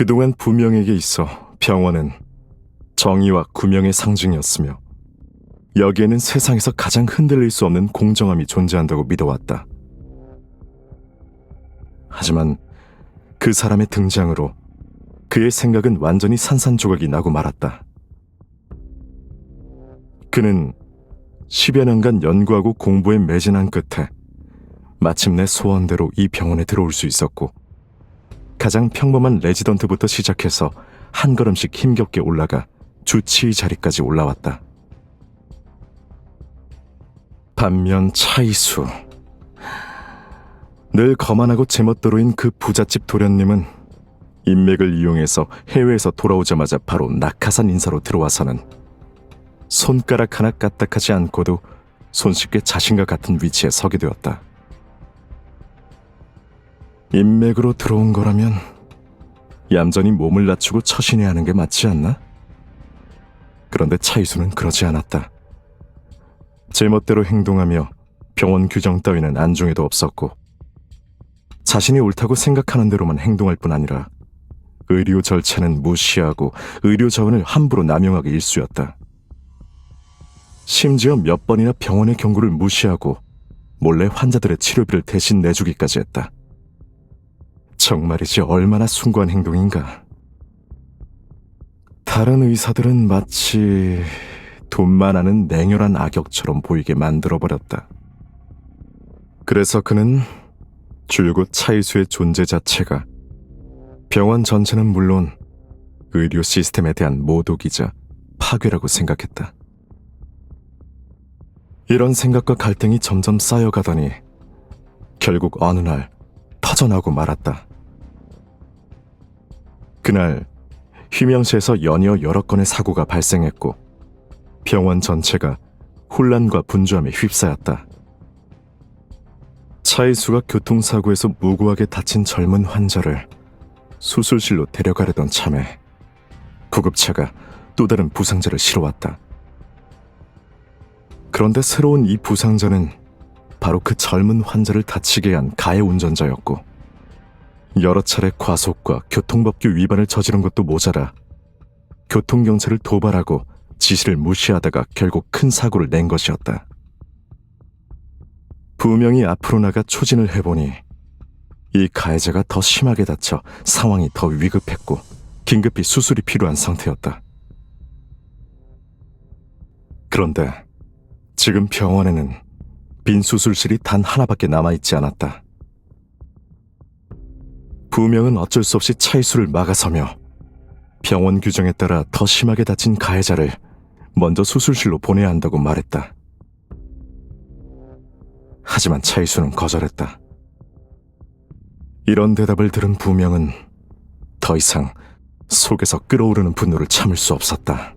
그동안 부명에게 있어 병원은 정의와 구명의 상징이었으며 여기에는 세상에서 가장 흔들릴 수 없는 공정함이 존재한다고 믿어왔다. 하지만 그 사람의 등장으로 그의 생각은 완전히 산산조각이 나고 말았다. 그는 10여 년간 연구하고 공부에 매진한 끝에 마침내 소원대로 이 병원에 들어올 수 있었고, 가장 평범한 레지던트부터 시작해서 한 걸음씩 힘겹게 올라가 주치의 자리까지 올라왔다. 반면 차이수, 늘 거만하고 제멋대로인 그 부잣집 도련님은 인맥을 이용해서 해외에서 돌아오자마자 바로 낙하산 인사로 들어와서는 손가락 하나 까딱하지 않고도 손쉽게 자신과 같은 위치에 서게 되었다. 인맥으로 들어온 거라면 얌전히 몸을 낮추고 처신해야 하는 게 맞지 않나? 그런데 차이수는 그러지 않았다. 제멋대로 행동하며 병원 규정 따위는 안중에도 없었고, 자신이 옳다고 생각하는 대로만 행동할 뿐 아니라 의료 절차는 무시하고 의료 자원을 함부로 남용하기 일쑤였다. 심지어 몇 번이나 병원의 경고를 무시하고 몰래 환자들의 치료비를 대신 내주기까지 했다. 정말이지 얼마나 숭고한 행동인가. 다른 의사들은 마치 돈만 아는 냉혈한 악역처럼 보이게 만들어버렸다. 그래서 그는 줄곧 차이수의 존재 자체가 병원 전체는 물론 의료 시스템에 대한 모독이자 파괴라고 생각했다. 이런 생각과 갈등이 점점 쌓여가더니 결국 어느 날 터져나오고 말았다. 그날 휘명시에서 연이어 여러 건의 사고가 발생했고 병원 전체가 혼란과 분주함에 휩싸였다. 차이수가 교통사고에서 무고하게 다친 젊은 환자를 수술실로 데려가려던 참에 구급차가 또 다른 부상자를 실어왔다. 그런데 새로운 이 부상자는 바로 그 젊은 환자를 다치게 한 가해 운전자였고, 여러 차례 과속과 교통법규 위반을 저지른 것도 모자라 교통경찰을 도발하고 지시를 무시하다가 결국 큰 사고를 낸 것이었다. 부명이 앞으로 나가 초진을 해보니 이 가해자가 더 심하게 다쳐 상황이 더 위급했고 긴급히 수술이 필요한 상태였다. 그런데 지금 병원에는 빈 수술실이 단 하나밖에 남아있지 않았다. 부명은 어쩔 수 없이 차이수를 막아서며 병원 규정에 따라 더 심하게 다친 가해자를 먼저 수술실로 보내야 한다고 말했다. 하지만 차이수는 거절했다. 이런 대답을 들은 부명은 더 이상 속에서 끓어오르는 분노를 참을 수 없었다.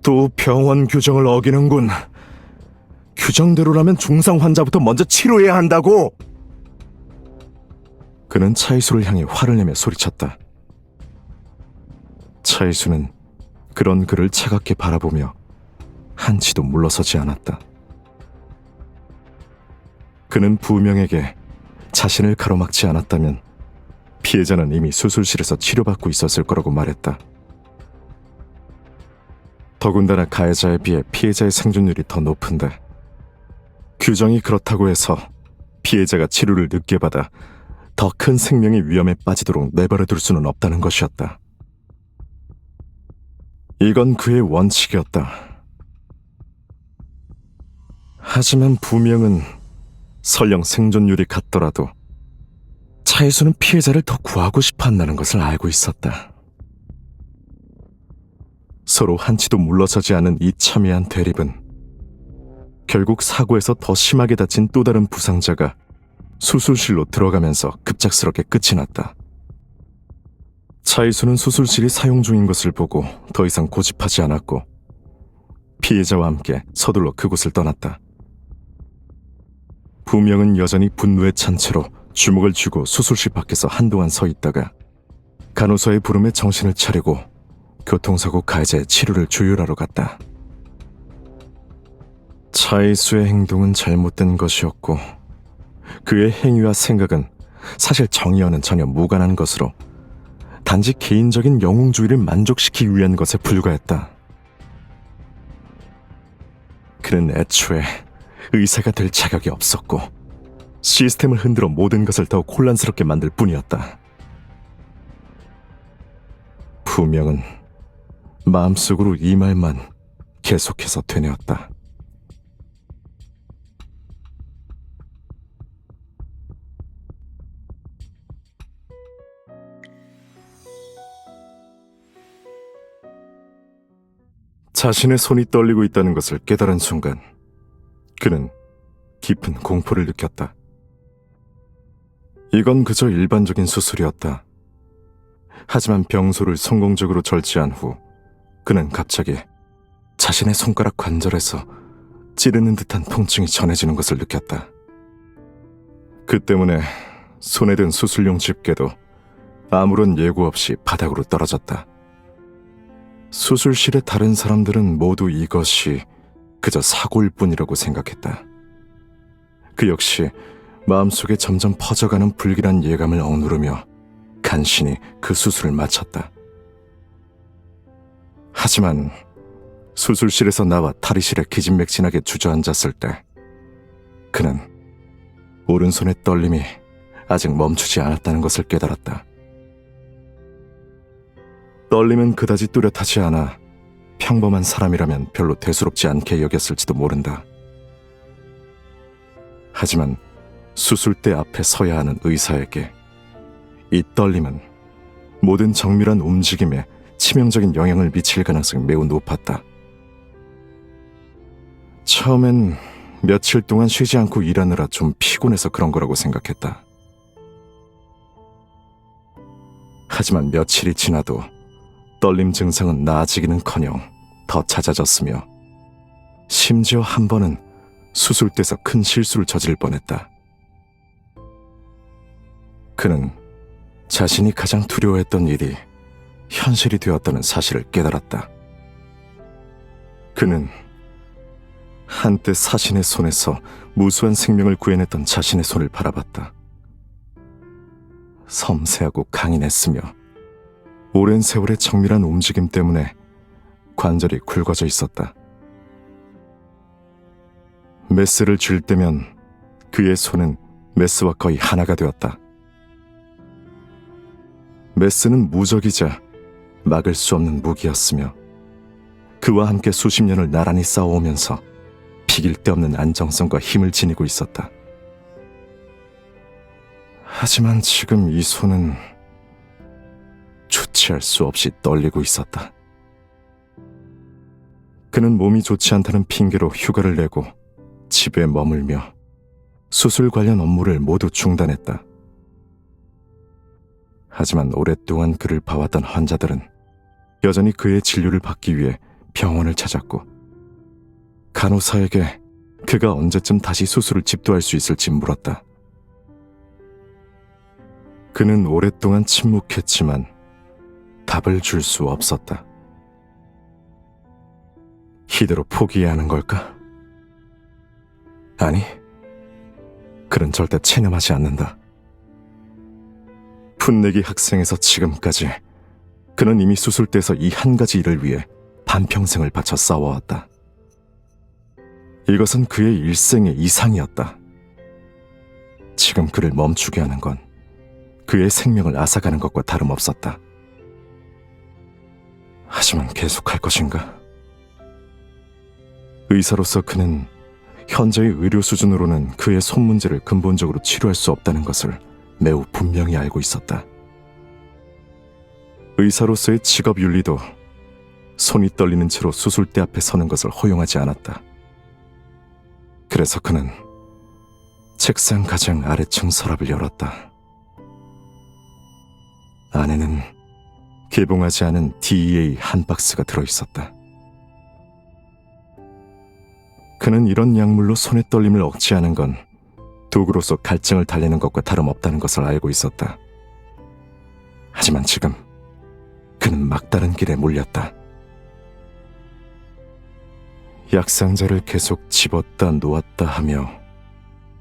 또 병원 규정을 어기는군. 규정대로라면 중상 환자부터 먼저 치료해야 한다고! 그는 차이수를 향해 화를 내며 소리쳤다. 차이수는 그런 그를 차갑게 바라보며 한치도 물러서지 않았다. 그는 부명에게 자신을 가로막지 않았다면 피해자는 이미 수술실에서 치료받고 있었을 거라고 말했다. 더군다나 가해자에 비해 피해자의 생존율이 더 높은데 규정이 그렇다고 해서 피해자가 치료를 늦게 받아 더 큰 생명의 위험에 빠지도록 내버려 둘 수는 없다는 것이었다. 이건 그의 원칙이었다. 하지만 부명은 설령 생존율이 같더라도 차이수는 피해자를 더 구하고 싶어 한다는 것을 알고 있었다. 서로 한치도 물러서지 않은 이 첨예한 대립은 결국 사고에서 더 심하게 다친 또 다른 부상자가 수술실로 들어가면서 급작스럽게 끝이 났다. 차이수는 수술실이 사용 중인 것을 보고 더 이상 고집하지 않았고 피해자와 함께 서둘러 그곳을 떠났다. 부명은 여전히 분노에 찬 채로 주먹을 쥐고 수술실 밖에서 한동안 서 있다가 간호사의 부름에 정신을 차리고 교통사고 가해자의 치료를 조율하러 갔다. 차이수의 행동은 잘못된 것이었고 그의 행위와 생각은 사실 정의와는 전혀 무관한 것으로 단지 개인적인 영웅주의를 만족시키기 위한 것에 불과했다. 그는 애초에 의사가 될 자격이 없었고 시스템을 흔들어 모든 것을 더욱 혼란스럽게 만들 뿐이었다. 부명은 마음속으로 이 말만 계속해서 되뇌었다. 자신의 손이 떨리고 있다는 것을 깨달은 순간 그는 깊은 공포를 느꼈다. 이건 그저 일반적인 수술이었다. 하지만 병소를 성공적으로 절제한 후 그는 갑자기 자신의 손가락 관절에서 찌르는 듯한 통증이 전해지는 것을 느꼈다. 그 때문에 손에 든 수술용 집게도 아무런 예고 없이 바닥으로 떨어졌다. 수술실의 다른 사람들은 모두 이것이 그저 사고일 뿐이라고 생각했다. 그 역시 마음속에 점점 퍼져가는 불길한 예감을 억누르며 간신히 그 수술을 마쳤다. 하지만 수술실에서 나와 탈의실에 기진맥진하게 주저앉았을 때 그는 오른손의 떨림이 아직 멈추지 않았다는 것을 깨달았다. 떨림은 그다지 뚜렷하지 않아 평범한 사람이라면 별로 대수롭지 않게 여겼을지도 모른다. 하지만 수술대 앞에 서야 하는 의사에게 이 떨림은 모든 정밀한 움직임에 치명적인 영향을 미칠 가능성이 매우 높았다. 처음엔 며칠 동안 쉬지 않고 일하느라 좀 피곤해서 그런 거라고 생각했다. 하지만 며칠이 지나도 떨림 증상은 나아지기는커녕 더 잦아졌으며 심지어 한 번은 수술대에서 큰 실수를 저지를 뻔했다. 그는 자신이 가장 두려워했던 일이 현실이 되었다는 사실을 깨달았다. 그는 한때 사신의 손에서 무수한 생명을 구해냈던 자신의 손을 바라봤다. 섬세하고 강인했으며 오랜 세월의 정밀한 움직임 때문에 관절이 굵어져 있었다. 메스를 쥘 때면 그의 손은 메스와 거의 하나가 되었다. 메스는 무적이자 막을 수 없는 무기였으며 그와 함께 수십 년을 나란히 싸워오면서 비길 데 없는 안정성과 힘을 지니고 있었다. 하지만 지금 이 손은 주체할 수 없이 떨리고 있었다. 그는 몸이 좋지 않다는 핑계로 휴가를 내고 집에 머물며 수술 관련 업무를 모두 중단했다. 하지만 오랫동안 그를 봐왔던 환자들은 여전히 그의 진료를 받기 위해 병원을 찾았고 간호사에게 그가 언제쯤 다시 수술을 집도할 수 있을지 물었다. 그는 오랫동안 침묵했지만 답을 줄 수 없었다. 이대로 포기해야 하는 걸까? 아니, 그는 절대 체념하지 않는다. 풋내기 학생에서 지금까지 그는 이미 수술대에서 이 한 가지 일을 위해 반평생을 바쳐 싸워왔다. 이것은 그의 일생의 이상이었다. 지금 그를 멈추게 하는 건 그의 생명을 앗아가는 것과 다름없었다. 하지만 계속할 것인가? 의사로서 그는 현재의 의료 수준으로는 그의 손 문제를 근본적으로 치료할 수 없다는 것을 매우 분명히 알고 있었다. 의사로서의 직업 윤리도 손이 떨리는 채로 수술대 앞에 서는 것을 허용하지 않았다. 그래서 그는 책상 가장 아래층 서랍을 열었다. 안에는 개봉하지 않은 DEA 한 박스가 들어있었다. 그는 이런 약물로 손의 떨림을 억제하는 건 도구로서 갈증을 달래는 것과 다름없다는 것을 알고 있었다. 하지만 지금 그는 막다른 길에 몰렸다. 약상자를 계속 집었다 놓았다 하며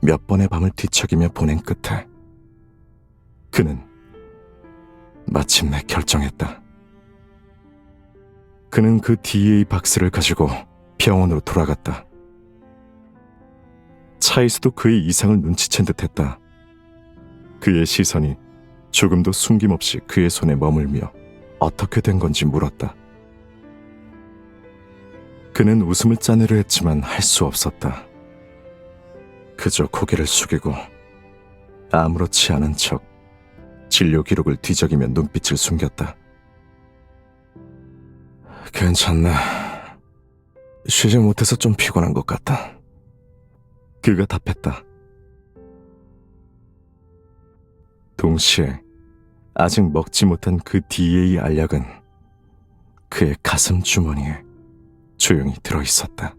몇 번의 밤을 뒤척이며 보낸 끝에 그는 마침내 결정했다. 그는 그 DA 박스를 가지고 병원으로 돌아갔다. 차이수도 그의 이상을 눈치챈 듯했다. 그의 시선이 조금도 숨김없이 그의 손에 머물며 어떻게 된 건지 물었다. 그는 웃음을 짜내려 했지만 할 수 없었다. 그저 고개를 숙이고 아무렇지 않은 척 진료 기록을 뒤적이며 눈빛을 숨겼다. 괜찮네. 쉬지 못해서 좀 피곤한 것 같다. 그가 답했다. 동시에 아직 먹지 못한 그 DA 알약은 그의 가슴 주머니에 조용히 들어있었다.